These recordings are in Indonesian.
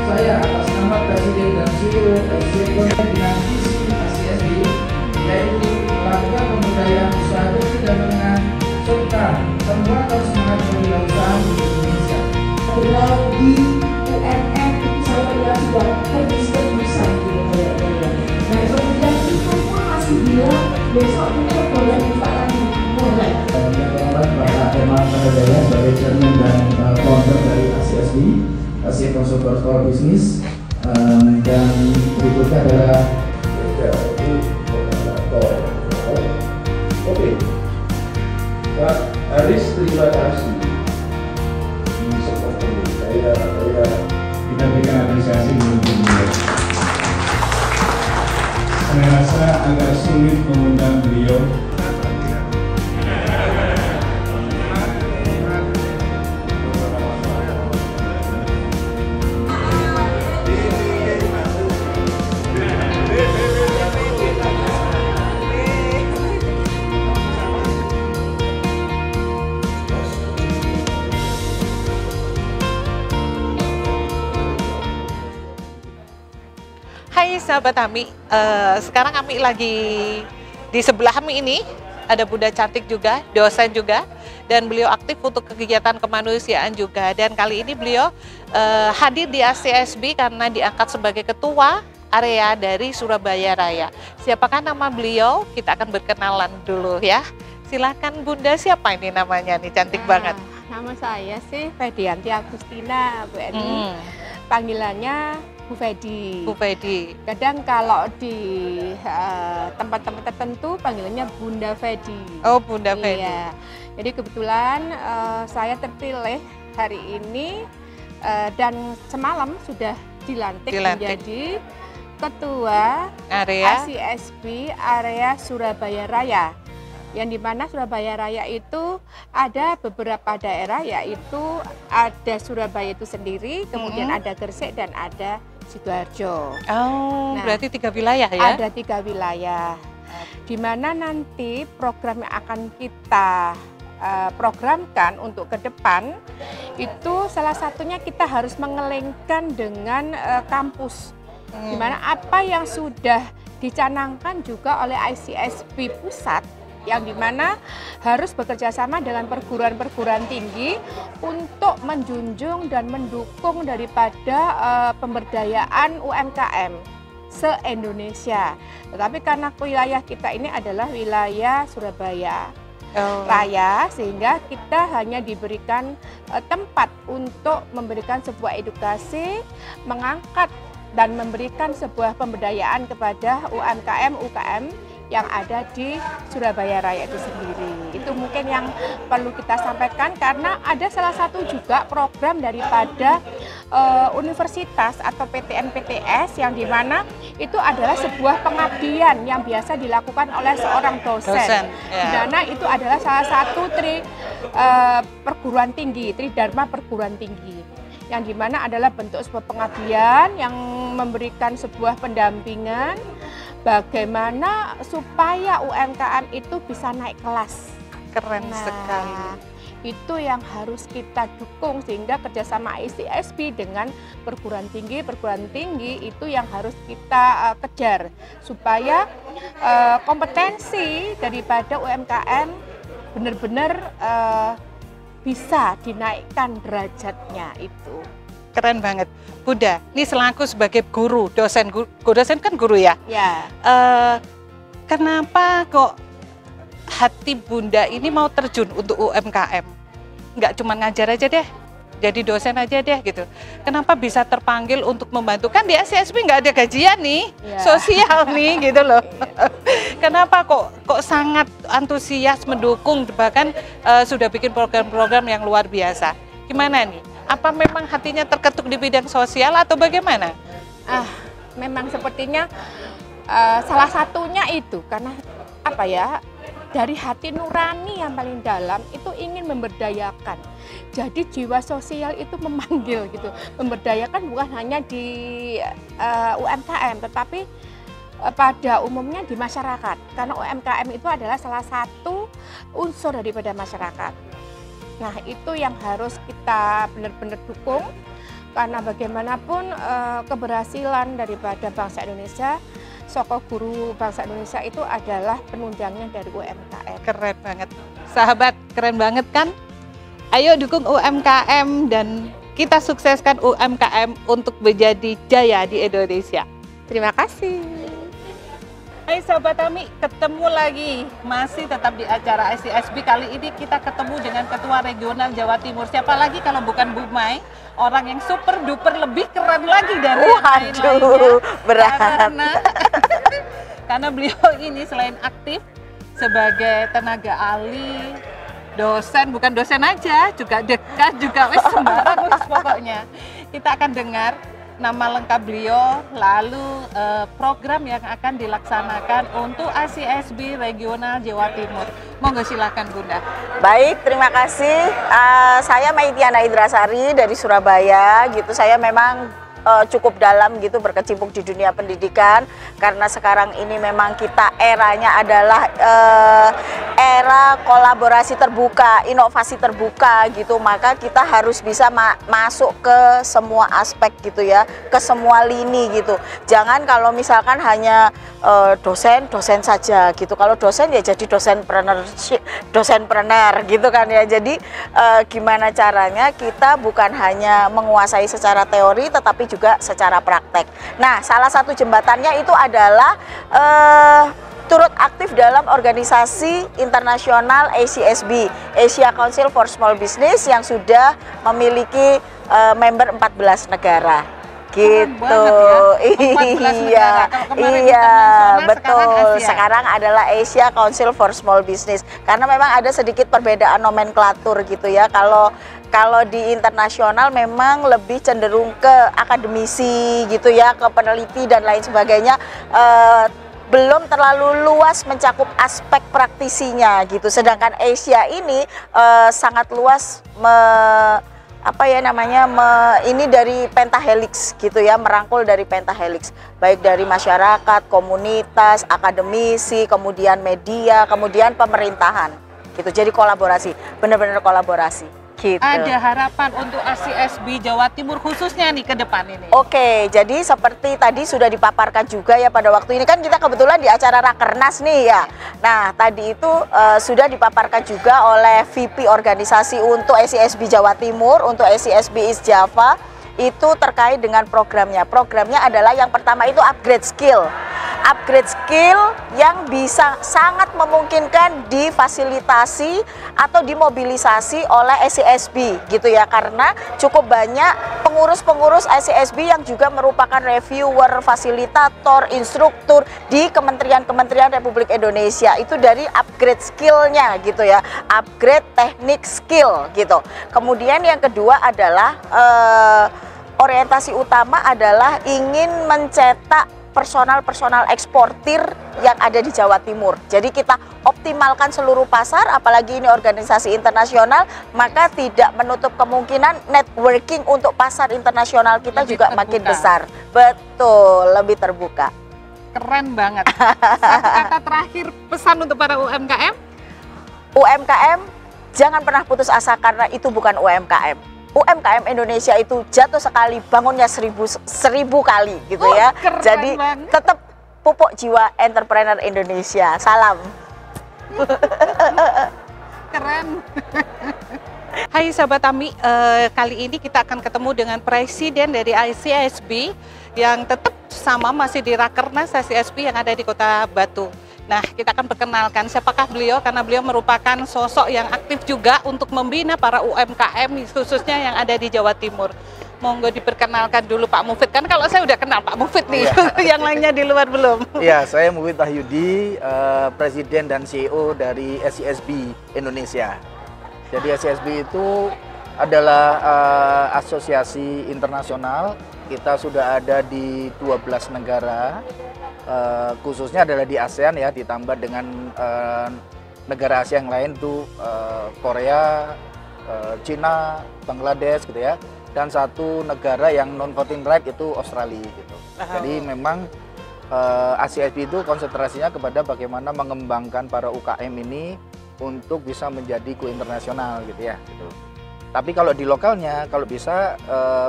saya atas nama Presiden dan seluruh eksekutif dengan visi ACSD, yaitu melakukan pemberdayaan usaha kecil dan menengah serta penguatan semangat kewirausahaan di Indonesia. Kalau di UMM itu saya bilang sudah kediskusian gitu ya. Nah kemudian itu pun masih bilang besok kita boleh buka lagi, boleh. Yang terhormat Bapak Eman Panadaya sebagai Chairman dan Founder dari ACSD, Asia Consumer Store Business, dan berikutnya adalah Oke, Pak Aris, terima kasih. Seperti saya kita berikan apresiasi untuk beliau. Saya rasa agak sulit mengundang beliau. Hai sahabat Ami, sekarang Ami lagi di sebelah Ami ini ada Bunda cantik juga, dosen juga, dan beliau aktif untuk kegiatan kemanusiaan juga. Dan kali ini beliau hadir di ACSB karena diangkat sebagai ketua area dari Surabaya Raya. Siapakah nama beliau? Kita akan berkenalan dulu ya. Silakan Bunda, siapa ini namanya nih, cantik banget. Nama saya sih Fedianti Agustina, Bu Eni. Panggilannya Bu Fedi. Bu Fedi. Kadang kalau di tempat-tempat tertentu panggilannya Bunda Fedi. Oh, Bunda Fedi. Iya. Jadi kebetulan saya terpilih hari ini dan semalam sudah dilantik menjadi Ketua Area ACSB Area Surabaya Raya. Yang dimana Surabaya Raya itu ada beberapa daerah, yaitu ada Surabaya itu sendiri, kemudian ada Gresik dan ada Sidoarjo. Oh, nah, berarti 3 wilayah ya? Ada 3 wilayah. Di mana nanti program yang akan kita programkan untuk ke depan itu salah satunya kita harus mengelengkan dengan kampus. Di mana apa yang sudah dicanangkan juga oleh ICSB pusat, yang dimana harus bekerja sama dengan perguruan-perguruan tinggi untuk menjunjung dan mendukung daripada pemberdayaan UMKM se-Indonesia. Tetapi karena wilayah kita ini adalah wilayah Surabaya Raya, sehingga kita hanya diberikan tempat untuk memberikan sebuah edukasi, mengangkat dan memberikan sebuah pemberdayaan kepada UKM yang ada di Surabaya Raya itu sendiri. Itu mungkin yang perlu kita sampaikan, karena ada salah satu juga program daripada universitas atau PTN-PTS yang dimana itu adalah sebuah pengabdian yang biasa dilakukan oleh seorang dosen. Di mana itu adalah salah satu perguruan tinggi, Tridharma perguruan tinggi, yang dimana adalah bentuk sebuah pengabdian yang memberikan sebuah pendampingan bagaimana supaya UMKM itu bisa naik kelas. Keren sekali. Itu yang harus kita dukung, sehingga kerjasama ICSB dengan perguruan tinggi itu yang harus kita kejar supaya kompetensi daripada UMKM benar-benar bisa dinaikkan derajatnya itu. Keren banget. Bunda, ini selaku sebagai guru, dosen kan guru ya? Ya. Kenapa kok hati Bunda ini mau terjun untuk UMKM? Nggak cuma ngajar aja deh, jadi dosen aja deh gitu. Kenapa bisa terpanggil untuk membantu? Kan di ACSB nggak ada gajian nih, sosial nih gitu loh. Kenapa kok sangat antusias mendukung, bahkan sudah bikin program-program yang luar biasa? Gimana nih? Apa memang hatinya terketuk di bidang sosial atau bagaimana? Memang sepertinya salah satunya itu karena apa ya, dari hati nurani yang paling dalam itu ingin memberdayakan. Jadi jiwa sosial itu memanggil gitu, memberdayakan bukan hanya di UMKM tetapi pada umumnya di masyarakat, karena UMKM itu adalah salah satu unsur daripada masyarakat. Nah, itu yang harus kita benar-benar dukung Karena bagaimanapun keberhasilan daripada bangsa Indonesia, Soko Guru Bangsa Indonesia itu adalah penunjangnya dari UMKM. Keren banget. Sahabat, keren banget kan? Ayo dukung UMKM dan kita sukseskan UMKM untuk menjadi jaya di Indonesia. Terima kasih. Hai Sobat Tami, ketemu lagi. Masih tetap di acara SCSB. Kali ini kita ketemu dengan Ketua Regional Jawa Timur. Siapa lagi kalau bukan Bu Mai, orang yang super duper lebih keren lagi dari yang lain-lainnya. Berat. Karena beliau ini selain aktif sebagai tenaga ahli, dosen, bukan dosen aja, juga dekat, juga wes sembarang wes pokoknya. Kita akan dengar nama lengkap beliau, lalu program yang akan dilaksanakan untuk ACSB Regional Jawa Timur. Monggo silakan Bunda. Baik, terima kasih. Saya Maitiana Idrasari dari Surabaya gitu. Saya memang cukup dalam gitu berkecimpung di dunia pendidikan karena sekarang ini memang kita eranya adalah era kolaborasi terbuka, inovasi terbuka gitu, maka kita harus bisa masuk ke semua aspek gitu ya, ke semua lini gitu. Jangan kalau misalkan hanya dosen saja gitu. Kalau dosen ya jadi dosenpreneur gitu kan ya. Jadi gimana caranya kita bukan hanya menguasai secara teori tetapi juga secara praktek. Nah, salah satu jembatannya itu adalah turut aktif dalam organisasi internasional ACSB, Asia Council for Small Business, yang sudah memiliki member 14 negara. Gitu. Ya. Iya, betul. Sekarang adalah Asia Council for Small Business. Karena memang ada sedikit perbedaan nomenklatur gitu ya. Kalau di internasional memang lebih cenderung ke akademisi gitu ya, ke peneliti dan lain sebagainya. Belum terlalu luas mencakup aspek praktisinya gitu. Sedangkan Asia ini sangat luas ini dari pentahelix gitu ya, merangkul dari pentahelix, baik dari masyarakat, komunitas, akademisi, kemudian media, kemudian pemerintahan gitu. Jadi kolaborasi, benar-benar kolaborasi gitu. Ada harapan untuk ACSB Jawa Timur khususnya nih ke depan ini? Oke, jadi seperti tadi sudah dipaparkan juga ya, pada waktu ini kan kita kebetulan di acara Rakernas nih ya. Nah, tadi itu sudah dipaparkan juga oleh VP organisasi untuk ACSB Jawa Timur, untuk ACSB East Java, itu terkait dengan programnya. Programnya adalah yang pertama itu upgrade skill. Upgrade skill yang bisa sangat memungkinkan difasilitasi atau dimobilisasi oleh ACSB gitu ya, karena cukup banyak pengurus-pengurus ACSB yang juga merupakan reviewer, fasilitator, instruktur di kementerian-kementerian Republik Indonesia. Itu dari upgrade skillnya gitu ya, upgrade teknik skill gitu. Kemudian yang kedua adalah orientasi utama adalah ingin mencetak personal eksportir yang ada di Jawa Timur. Jadi kita optimalkan seluruh pasar, apalagi ini organisasi internasional, maka tidak menutup kemungkinan networking untuk pasar internasional kita lebih juga terbuka. Makin besar. Betul, lebih terbuka. Keren banget. Satu kata terakhir pesan untuk para UMKM? UMKM, jangan pernah putus asa karena itu bukan UMKM. UMKM Indonesia itu jatuh sekali, bangunnya seribu kali gitu ya. Jadi tetap pupuk jiwa entrepreneur Indonesia. Salam. Keren. Hai sahabat Tami, kali ini kita akan ketemu dengan Presiden dari ACSB yang tetap sama masih di Rakernas ACSB yang ada di Kota Batu. Nah, kita akan perkenalkan siapakah beliau, karena beliau merupakan sosok yang aktif juga untuk membina para UMKM khususnya yang ada di Jawa Timur. Monggo diperkenalkan dulu Pak Mufid, kan kalau saya udah kenal Pak Mufid nih, yang lainnya di luar belum. Iya, saya Mufid Wahyudi, Presiden dan CEO dari ACSB Indonesia. Jadi ACSB itu adalah asosiasi internasional, kita sudah ada di 12 negara. Khususnya adalah di ASEAN ya, ditambah dengan negara Asia yang lain tuh Korea, Cina, Bangladesh gitu ya, dan satu negara yang non voting right itu Australia gitu. Jadi memang ACSB itu konsentrasinya kepada bagaimana mengembangkan para UKM ini untuk bisa menjadi go internasional gitu ya. Gitu. Tapi kalau di lokalnya, kalau bisa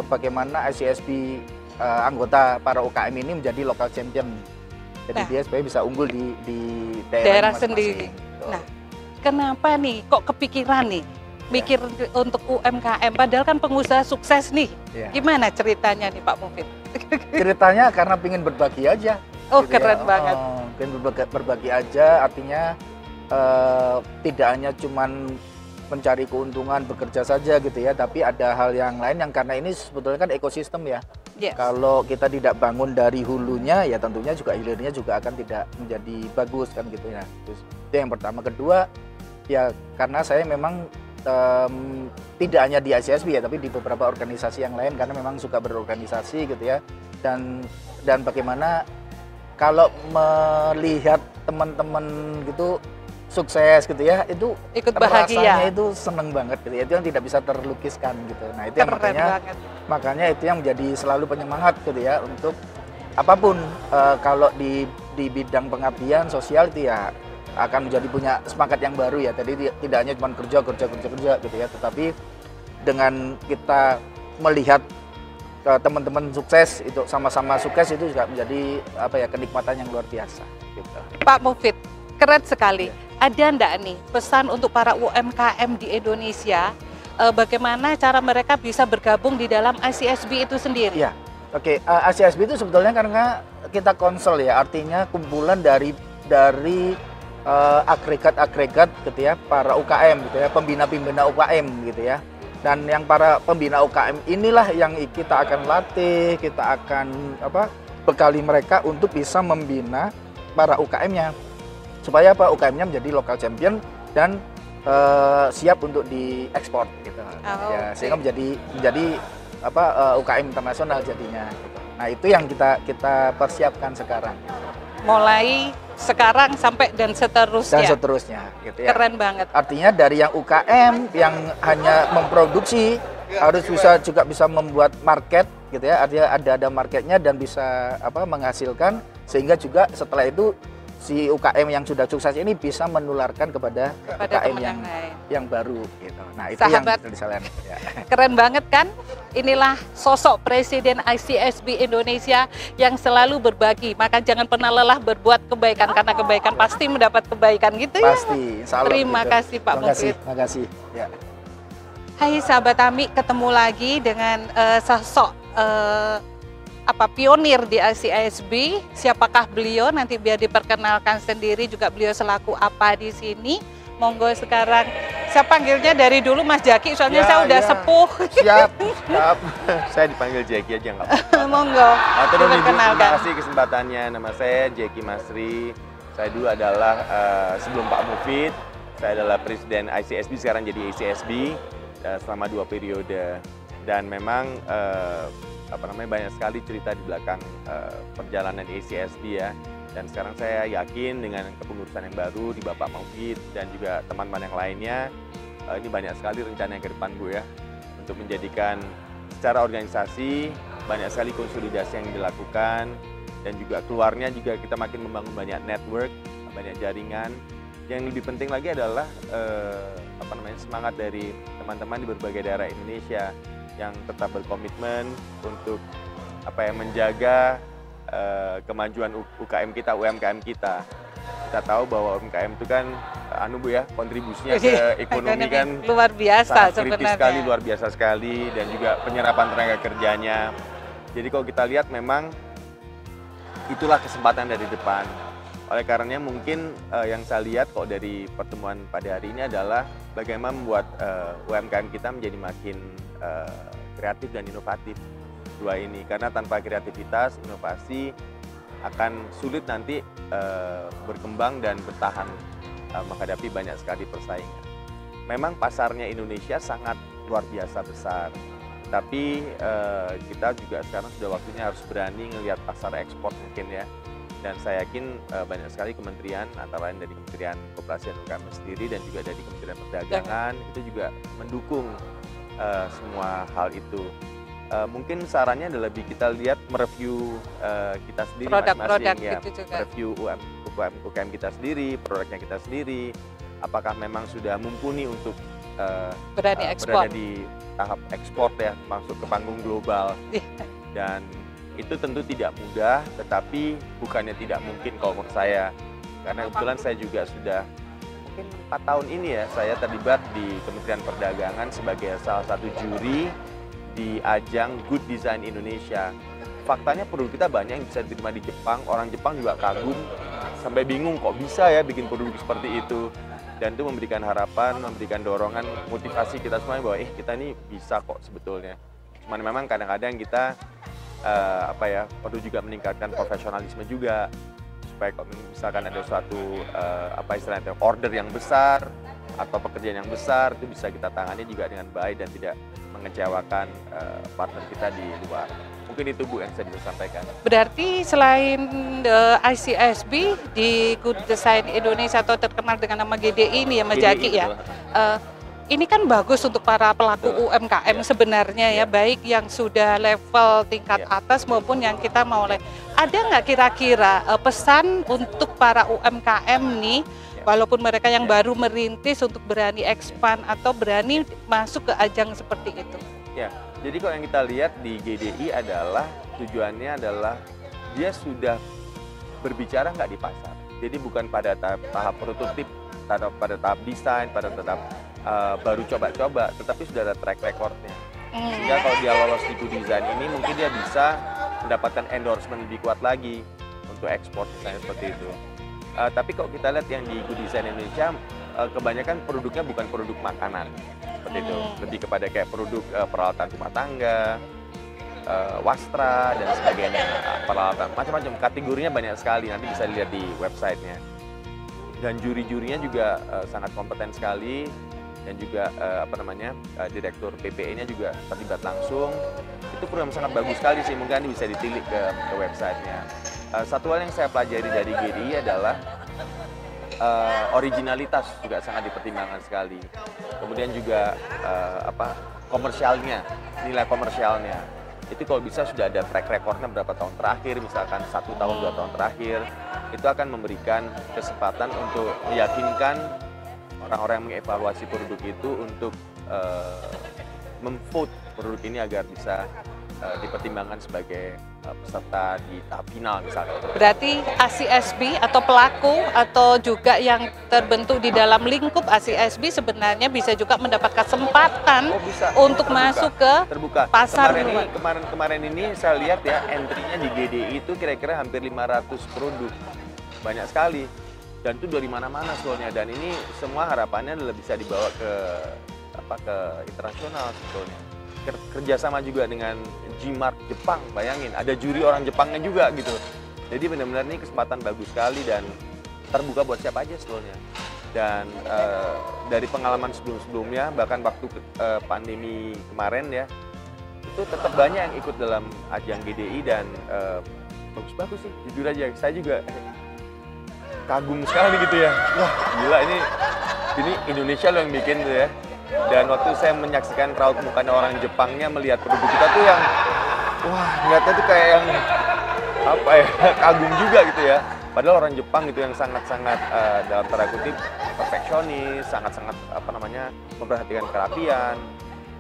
bagaimana ICSB anggota para UKM ini menjadi local champion. Jadi dia supaya bisa unggul di daerah sendiri. Gitu. Nah, kenapa nih kok kepikiran nih mikir untuk UMKM? Padahal kan pengusaha sukses nih. Ya. Gimana ceritanya nih Pak Mufid? Ceritanya karena pengen berbagi aja. Oh, gitu keren banget. Pengen berbagi aja, artinya tidak hanya cuman mencari keuntungan bekerja saja gitu ya, tapi ada hal yang lain yang karena ini sebetulnya kan ekosistem ya. Yes. Kalau kita tidak bangun dari hulunya ya tentunya juga hilirnya juga akan tidak menjadi bagus kan gitu ya. Terus itu yang pertama. Kedua ya karena saya memang tidak hanya di ICSB ya, tapi di beberapa organisasi yang lain karena memang suka berorganisasi gitu ya. Dan bagaimana kalau melihat teman-teman gitu sukses gitu ya, itu ikut bahagia, rasanya itu seneng banget gitu ya, itu yang tidak bisa terlukiskan gitu. Nah itu yang makanya itu yang menjadi selalu penyemangat gitu ya untuk apapun. Kalau di bidang pengabdian sosial itu ya akan menjadi punya semangat yang baru ya. Tadi tidak hanya cuma kerja gitu ya, tetapi dengan kita melihat teman-teman sukses itu sama-sama sukses itu juga menjadi apa ya, kenikmatan yang luar biasa gitu. Pak Mufid, keren sekali. Ada enggak nih pesan untuk para UMKM di Indonesia, bagaimana cara mereka bisa bergabung di dalam ICSB itu sendiri? Ya, oke. ICSB itu sebetulnya karena kita konsel ya, artinya kumpulan dari agregat-agregat gitu ya, para UKM gitu ya, pembina-pembina UKM gitu ya. Dan yang para pembina UKM inilah yang kita akan latih, kita akan bekali mereka untuk bisa membina para UKM-nya. Supaya UKM-nya menjadi local champion dan siap untuk diekspor gitu. Ya, sehingga menjadi UKM internasional jadinya gitu. Nah, itu yang kita persiapkan sekarang. Mulai sekarang sampai dan seterusnya. Dan seterusnya gitu ya. Keren banget. Artinya dari yang UKM yang hanya memproduksi harus juga bisa membuat market gitu ya. Artinya ada marketnya dan bisa menghasilkan, sehingga juga setelah itu si UKM yang sudah sukses ini bisa menularkan kepada UKM yang baru gitu. Nah, itu Sahabat, yang disalahin. Ya. Keren banget kan? Inilah sosok Presiden ICSB Indonesia yang selalu berbagi. Maka jangan pernah lelah berbuat kebaikan, karena kebaikan pasti mendapat kebaikan gitu ya. Pasti. Terima kasih Pak Mufid. Terima kasih. Ya. Hai sahabat Tami, ketemu lagi dengan sosok pionir di ICSB. Siapakah beliau? Nanti biar diperkenalkan sendiri juga beliau selaku apa di sini. Monggo sekarang saya panggilnya dari dulu Mas Jaki, soalnya saya udah sepuh. Siap. Saya dipanggil Jaki aja nggak apa-apa. Monggo. Terima kasih kesempatannya. Nama saya Jaki Masri. Saya dulu adalah sebelum Pak Mufid, saya adalah Presiden ICSB, sekarang jadi ICSB selama 2 periode. Dan memang banyak sekali cerita di belakang perjalanan ICSB ya. Dan sekarang saya yakin dengan kepengurusan yang baru di Bapak Mufid dan juga teman-teman yang lainnya, ini banyak sekali rencana yang ke depan Bu ya, untuk menjadikan secara organisasi banyak sekali konsolidasi yang dilakukan, dan juga keluarnya juga kita makin membangun banyak network, banyak jaringan. Yang lebih penting lagi adalah semangat dari teman-teman di berbagai daerah Indonesia yang tetap berkomitmen untuk menjaga kemajuan UKM kita, UMKM kita. Kita tahu bahwa UMKM itu kan Bu ya, kontribusinya ke ekonomi kan luar biasa sebenarnya. Luar biasa sekali, dan juga penyerapan tenaga kerjanya. Jadi kalau kita lihat memang itulah kesempatan dari depan. Oleh karenanya mungkin yang saya lihat kok dari pertemuan pada hari ini adalah bagaimana membuat UMKM kita menjadi makin kreatif dan inovatif. Dua ini, karena tanpa kreativitas, inovasi akan sulit nanti berkembang dan bertahan menghadapi banyak sekali persaingan. Memang pasarnya Indonesia sangat luar biasa besar, tapi kita juga sekarang sudah waktunya harus berani ngelihat pasar ekspor mungkin ya. Dan saya yakin banyak sekali kementerian, antara lain dari Kementerian Koperasi dan UKM sendiri dan juga dari Kementerian Perdagangan itu juga mendukung semua hal itu. Mungkin sarannya adalah lebih kita lihat mereview kita sendiri masing-masing ya, gitu juga. Review UKM kita sendiri, produknya kita sendiri, apakah memang sudah mumpuni untuk berani ekspor. berada di tahap ekspor ya, masuk ke panggung global. Dan itu tentu tidak mudah, tetapi bukannya tidak mungkin kalau menurut saya. Karena kebetulan saya juga sudah mungkin 4 tahun ini ya, saya terlibat di Kementerian Perdagangan sebagai salah satu juri di ajang Good Design Indonesia. Faktanya produk kita banyak yang bisa diterima di Jepang, orang Jepang juga kagum, sampai bingung kok bisa ya bikin produk seperti itu. Dan itu memberikan harapan, memberikan dorongan, motivasi kita semuanya bahwa kita ini bisa kok sebetulnya. Cuman memang kadang-kadang kita perlu juga meningkatkan profesionalisme juga, supaya kalau misalkan ada suatu istilahnya order yang besar atau pekerjaan yang besar, itu bisa kita tangani juga dengan baik dan tidak mengecewakan partner kita di luar. Mungkin itu Bu yang saya bisa sampaikan. Berarti selain ICSB di Good Design Indonesia atau terkenal dengan nama GDI ini ya Mas Jaki ya, ini kan bagus untuk para pelaku UMKM sebenarnya ya, baik yang sudah level tingkat atas maupun yang kita mau ada nggak kira-kira pesan untuk para UMKM nih, walaupun mereka yang baru merintis untuk berani expand atau berani masuk ke ajang seperti itu? Ya, jadi kalau yang kita lihat di GDI adalah tujuannya adalah dia sudah berbicara nggak di pasar. Jadi bukan pada tahap prototip, pada tahap desain, pada tahap baru coba-coba, tetapi sudah ada track recordnya. Sehingga kalau dia lolos di Good Design ini, mungkin dia bisa mendapatkan endorsement lebih kuat lagi untuk ekspor misalnya seperti itu. Tapi kalau kita lihat yang di Good Design Indonesia, kebanyakan produknya bukan produk makanan seperti itu, lebih kepada kayak produk peralatan rumah tangga, wastra dan sebagainya, peralatan macam-macam, kategorinya banyak sekali, nanti bisa dilihat di websitenya. Dan juri-jurinya juga sangat kompeten sekali, dan juga direktur PPE-nya juga terlibat langsung. Itu program sangat bagus sekali sih, mungkin bisa ditilik ke websitenya. Satu hal yang saya pelajari dari GDI adalah originalitas juga sangat dipertimbangkan sekali. Kemudian juga komersialnya, nilai komersialnya. Itu kalau bisa sudah ada track recordnya berapa tahun terakhir, misalkan 1 tahun, 2 tahun terakhir, itu akan memberikan kesempatan untuk meyakinkan orang-orang yang mengevaluasi produk itu untuk memvote produk ini agar bisa dipertimbangkan sebagai peserta di tahap final misalnya. Berarti ACSB atau pelaku atau juga yang terbentuk di dalam lingkup ACSB sebenarnya bisa juga mendapat kesempatan untuk masuk ke pasar luar. Kemarin ini saya lihat ya, entry-nya di GDI itu kira-kira hampir 500 produk. Banyak sekali. Dan itu dari mana-mana soalnya, dan ini semua harapannya adalah bisa dibawa ke internasional sebetulnya. Kerjasama juga dengan G-Mark Jepang, bayangin ada juri orang Jepangnya juga gitu. Jadi benar-benar ini kesempatan bagus sekali dan terbuka buat siapa aja sebetulnya. Dan dari pengalaman sebelum-sebelumnya, bahkan waktu pandemi kemarin ya, itu tetap banyak yang ikut dalam ajang GDI dan bagus-bagus sih, jujur aja. Saya juga kagum sekali gitu ya. Wah gila, ini Indonesia loh yang bikin tuh ya. Dan waktu saya menyaksikan raut mukanya orang Jepangnya melihat produk kita tuh yang, wah ngeliatnya tuh kayak yang kagum juga gitu ya. Padahal orang Jepang itu yang sangat-sangat dalam tanda kutip perfeksionis, sangat-sangat memperhatikan kerapian.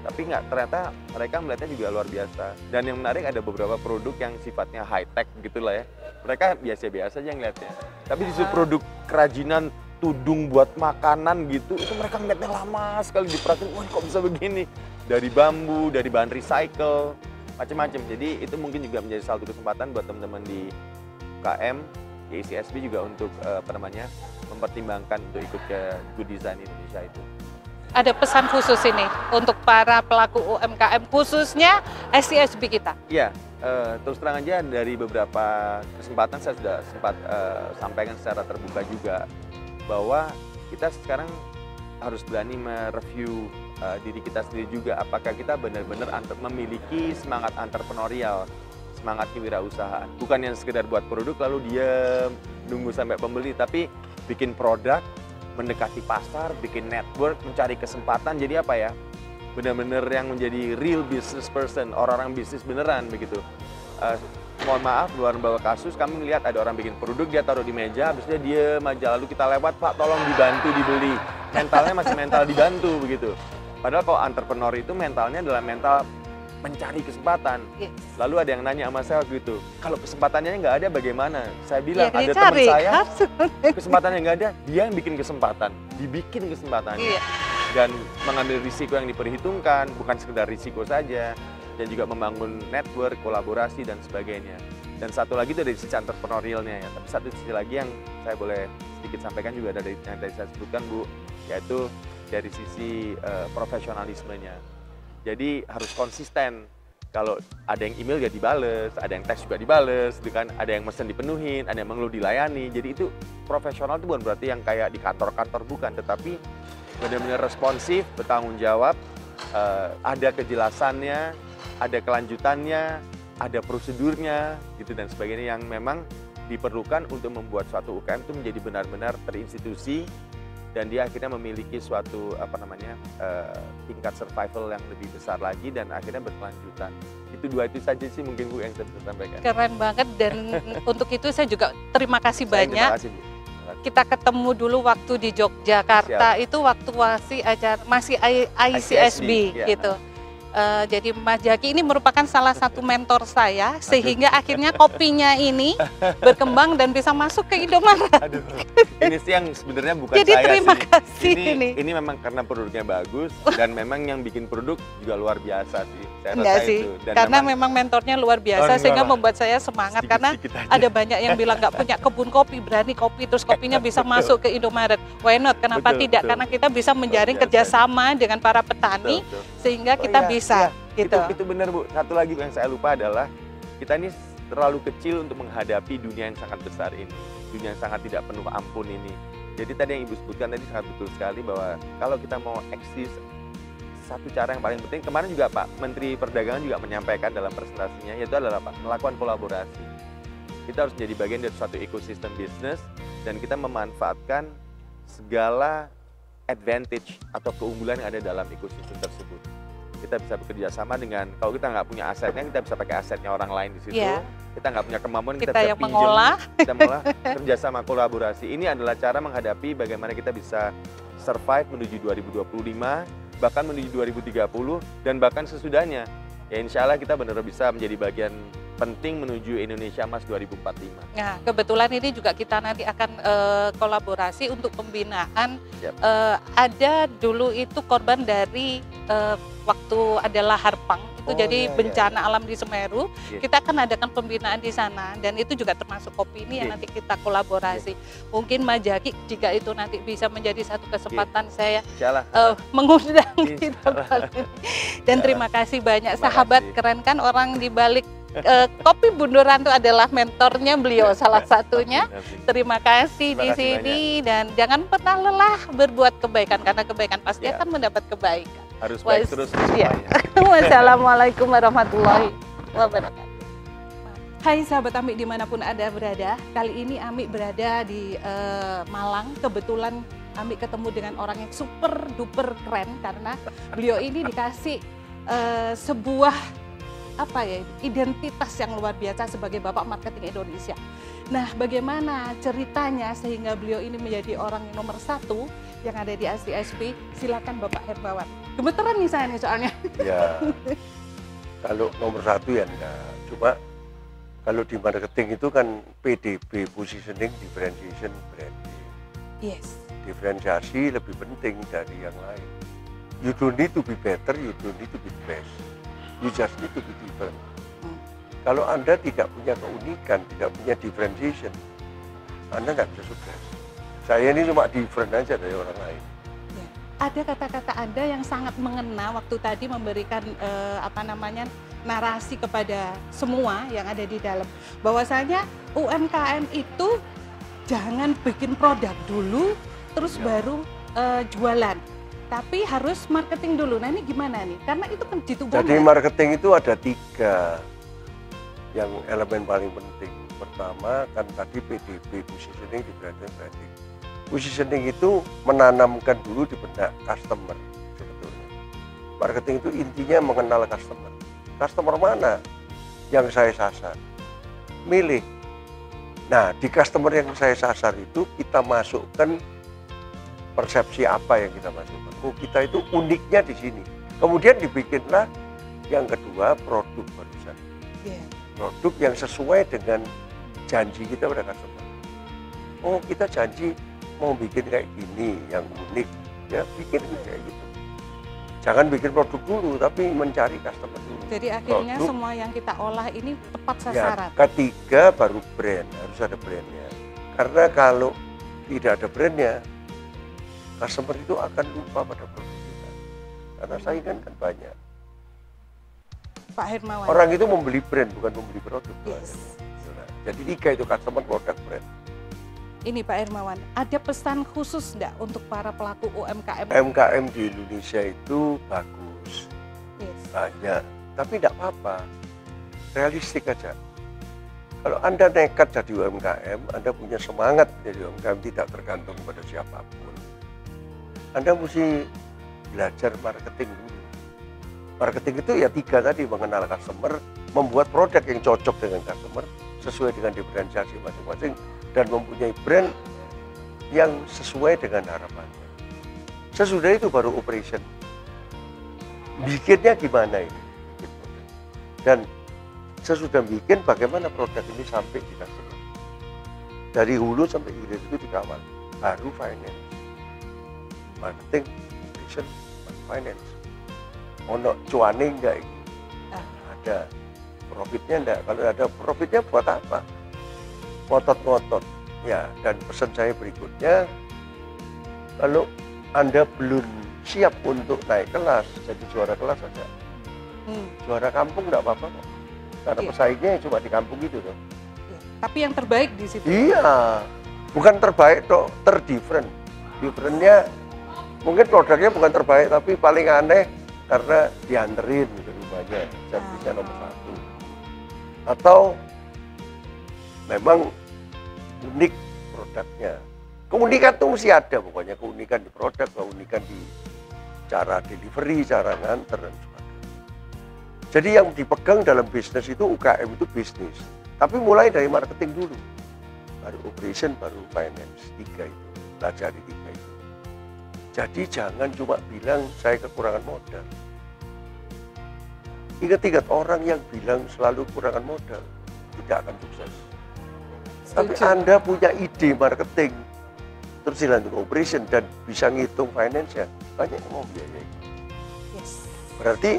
Tapi ternyata mereka melihatnya juga luar biasa. Dan yang menarik ada beberapa produk yang sifatnya high tech gitulah ya. Mereka biasa-biasa aja ngeliatnya. Tapi di produk kerajinan tudung buat makanan gitu, itu mereka ngeliatnya lama sekali, diperhatiin, wah kok bisa begini, dari bambu, dari bahan recycle, macam-macam. Jadi itu mungkin juga menjadi salah satu kesempatan buat teman-teman di UKM, di ICSB juga untuk mempertimbangkan untuk ikut ke Good Design Indonesia itu. Ada pesan khusus ini untuk para pelaku UMKM, khususnya ICSB kita? Iya, terus terang aja dari beberapa kesempatan saya sudah sempat sampaikan secara terbuka juga, bahwa kita sekarang harus berani mereview diri kita sendiri juga. Apakah kita benar-benar memiliki semangat entrepreneurial, semangat kewirausahaan. Bukan yang sekedar buat produk lalu diam, nunggu sampai pembeli, tapi bikin produk, mendekati pasar, bikin network, mencari kesempatan. Jadi apa ya, benar-benar yang menjadi real business person, orang-orang bisnis beneran begitu. Mohon maaf, luar bawa kasus, kami melihat ada orang bikin produk, dia taruh di meja, habis dia diem aja, lalu kita lewat, Pak tolong dibantu dibeli. mentalnya masih mental dibantu begitu. Padahal kalau entrepreneur itu mentalnya adalah mental mencari kesempatan. Yes. Lalu ada yang nanya sama saya waktu itu, kalau kesempatannya nggak ada bagaimana? Saya bilang, Ya, ada dicari, teman saya, harus. kesempatannya nggak ada, dia yang bikin kesempatan, dibikin kesempatannya. Iya. Dan mengambil risiko yang diperhitungkan, bukan sekedar risiko saja, dan juga membangun network, kolaborasi, dan sebagainya. Dan satu lagi itu dari sisi entrepreneurialnya ya, tapi satu sisi lagi yang saya boleh sedikit sampaikan juga dari yang tadi saya sebutkan Bu, yaitu dari sisi profesionalismenya. Jadi harus konsisten. Kalau ada yang email ya dibales, ada yang teks juga dibales, gitu kan? Ada yang mesen dipenuhin, ada yang mengeluh dilayani. Jadi itu profesional itu bukan berarti yang kayak di kantor-kantor, bukan, tetapi benar-benar responsif, bertanggung jawab, ada kejelasannya, ada kelanjutannya, ada prosedurnya, gitu dan sebagainya yang memang diperlukan untuk membuat suatu UKM itu menjadi benar-benar terinstitusi. Dan dia akhirnya memiliki suatu tingkat survival yang lebih besar lagi dan akhirnya berkelanjutan. Itu saja sih mungkin Bu yang saya bisa sampaikan. Keren banget, dan untuk itu saya juga terima kasih banyak. Terima kasih Bu. Kita ketemu dulu waktu di Yogyakarta. Siap. Itu waktu masih ICSB ya. gitu. Jadi Mas Jaki ini merupakan salah satu mentor saya, sehingga akhirnya kopinya ini berkembang dan bisa masuk ke Indomaret. Aduh, ini sih yang sebenarnya bukan Jadi saya terima sih. kasih Ini memang karena produknya bagus dan memang yang bikin produk juga luar biasa sih. Saya Enggak rasa sih, itu. Dan karena memang mentornya luar biasa, enggak sehingga lah. membuat saya semangat. Karena Sedikit-sedikit aja. ada banyak yang bilang nggak punya kebun kopi, berani kopi, terus kopinya bisa masuk ke Indomaret. Why not? Kenapa Betul, tidak? betul. Karena kita bisa menjaring biasa. kerjasama dengan para petani, Betul. sehingga Oh kita iya, bisa. iya. Gitu. Itu benar Bu. Satu lagi yang saya lupa adalah kita ini terlalu kecil untuk menghadapi dunia yang sangat besar ini, dunia yang sangat tidak penuh ampun ini. Jadi tadi yang Ibu sebutkan tadi sangat betul sekali bahwa kalau kita mau eksis, satu cara yang paling penting, kemarin juga Pak Menteri Perdagangan juga menyampaikan dalam presentasinya, yaitu adalah Pak, melakukan kolaborasi. Kita harus menjadi bagian dari suatu ekosistem bisnis dan kita memanfaatkan segala advantage atau keunggulan yang ada dalam ekosistem tersebut. Kita bisa bekerja sama dengan, kalau kita nggak punya asetnya, kita bisa pakai asetnya orang lain di situ. Iya. Kita nggak punya kemampuan, kita Kita bisa yang pinjam, mengolah. kita mengolah, kerjasama kolaborasi. Ini adalah cara menghadapi bagaimana kita bisa survive menuju 2025, bahkan menuju 2030, dan bahkan sesudahnya. Ya insya Allah kita benar-benar bisa menjadi bagian penting menuju Indonesia Emas 2045. Nah, kebetulan ini juga kita nanti akan kolaborasi untuk pembinaan. Yap. Ada dulu itu korban dari waktu ada lahar pang itu, Oh, jadi iya, bencana alam di Semeru. Iya. Kita akan adakan pembinaan di sana dan itu juga termasuk kopi ini yang Iya. nanti kita kolaborasi. Mungkin Mas Jaki jika itu nanti bisa menjadi satu kesempatan saya Insya Allah. mengundang Insya kita Allah. kali ini. Dan terima kasih banyak Terima sahabat, kasih. keren kan orang di balik Kopi Bunduran itu adalah mentornya beliau salah satunya. Terima kasih Terima di kasih sini dan jangan pernah lelah berbuat kebaikan karena kebaikan pasti Ya. akan mendapat kebaikan. Harus baik terus Ya. semuanya. Wassalamualaikum warahmatullahi wabarakatuh. Hai sahabat Amik dimanapun Anda berada, kali ini Amik berada di Malang. Kebetulan Amik ketemu dengan orang yang super duper keren karena beliau ini dikasih sebuah identitas yang luar biasa sebagai Bapak Marketing Indonesia. Nah, bagaimana ceritanya sehingga beliau ini menjadi orang yang nomor 1 yang ada di ICSB? Silakan Bapak Herbawan. Gemeteran nih saya nih soalnya. Ya, kalau nomor 1 ya enggak. Cuma kalau di marketing itu kan PDB, positioning, differentiation, branding. Yes. Diferensiasi lebih penting dari yang lain. You don't need to be better, you don't need to be best. You just need to be different. Kalau Anda tidak punya keunikan, tidak punya differentiation, Anda nggak bisa sukses. Saya ini cuma different aja dari orang lain. Ya. Ada kata-kata Anda yang sangat mengena waktu tadi memberikan narasi kepada semua yang ada di dalam. Bahwasanya UMKM itu jangan bikin produk dulu, terus baru jualan. Tapi harus marketing dulu. Nah ini gimana nih? Karena itu kan jitu banget. Jadi marketing itu ada 3 yang elemen paling penting. Pertama kan tadi PDB, positioning, differentiation, branding. Positioning itu menanamkan dulu di benak customer sebetulnya. Marketing itu intinya mengenal customer. Customer mana yang saya sasar? Milih. Nah di customer yang saya sasar itu kita masukkan persepsi apa yang kita masukkan. Oh, kita itu uniknya di sini. Kemudian dibikinlah yang kedua produk barusan. Produk yang sesuai dengan janji kita pada customer. Oh, kita janji mau bikin kayak gini yang unik, ya bikin kayak gitu. Jangan bikin produk dulu, tapi mencari customer dulu. Jadi akhirnya produk, semua yang kita olah ini tepat sasaran. Ya, ketiga baru brand, harus ada brandnya. Karena kalau tidak ada brandnya, customer itu akan lupa pada produk kita. Karena saingan kan banyak. Pak Hermawan. Orang itu membeli brand, bukan membeli produk. Yes. Jadi tiga itu customer, produk, brand. Ini Pak Hermawan, ada pesan khusus enggak untuk para pelaku UMKM? UMKM di Indonesia itu bagus, banyak, tapi tidak apa-apa, realistik aja. Kalau Anda nekat jadi UMKM, Anda punya semangat jadi UMKM, tidak tergantung pada siapapun. Anda mesti belajar marketing dulu. Marketing itu ya tiga tadi, mengenal customer, membuat produk yang cocok dengan customer, sesuai dengan diferensiasi masing-masing, dan mempunyai brand yang sesuai dengan harapannya. Sesudah itu baru operation. Bikinnya gimana ini? Dan sesudah bikin bagaimana produk ini sampai di customer. Dari hulu sampai hilir itu dikawal. Baru finance. Marketing, operation, finance. Ono cuane enggak ini? Ada. Profitnya enggak. Kalau ada profitnya buat apa? Ngotot-ngotot. Ya, dan pesan saya berikutnya, kalau Anda belum siap untuk naik kelas, jadi juara kelas saja. Juara kampung enggak apa-apa kok. Karena pesaingnya cuma di kampung itu tuh. Tapi yang terbaik di situ. Iya, bukan terbaik toh, terdifferent. Differentnya mungkin produknya bukan terbaik, tapi paling aneh karena dianterin gitu rumahnya, servisnya nomor 1. Atau memang unik produknya. Keunikan itu mesti ada pokoknya, keunikan di produk, keunikan di cara delivery, cara nganter dan sebagainya. Jadi yang dipegang dalam bisnis itu UKM itu bisnis. Tapi mulai dari marketing dulu. Baru operation, baru finance. 3 itu. Pelajari 3 itu. Jadi jangan cuma bilang saya kekurangan modal. Ingat-ingat orang yang bilang selalu kekurangan modal tidak akan sukses. Tapi Anda punya ide marketing, terus dilanjut operation dan bisa ngitung finance-nya, banyak yang mau membiayai. Berarti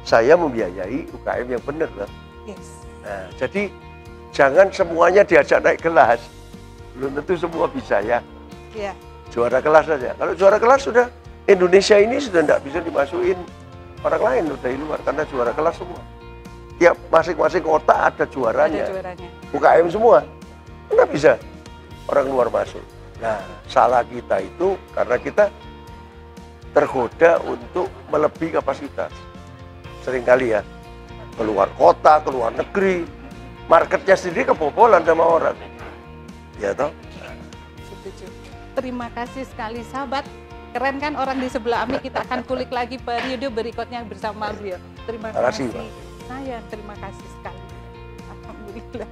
saya membiayai UKM yang benar lah. Nah, jadi jangan semuanya diajak naik kelas. Belum tentu semua bisa ya. Juara kelas saja. Kalau juara kelas sudah, Indonesia ini sudah tidak bisa dimasukin orang lain dari luar karena juara kelas semua. Tiap masing-masing kota ada juaranya. UKM semua. Nggak bisa orang luar masuk. Nah, salah kita itu karena kita tergoda untuk melebihi kapasitas. Seringkali ya, keluar kota, keluar negeri, marketnya sendiri kebobolan sama orang. Ya toh? Terima kasih sekali sahabat. Keren kan orang di sebelah Ami, kita akan kulik lagi periode berikutnya bersama beliau. Terima kasih. Saya terima kasih sekali. Alhamdulillah.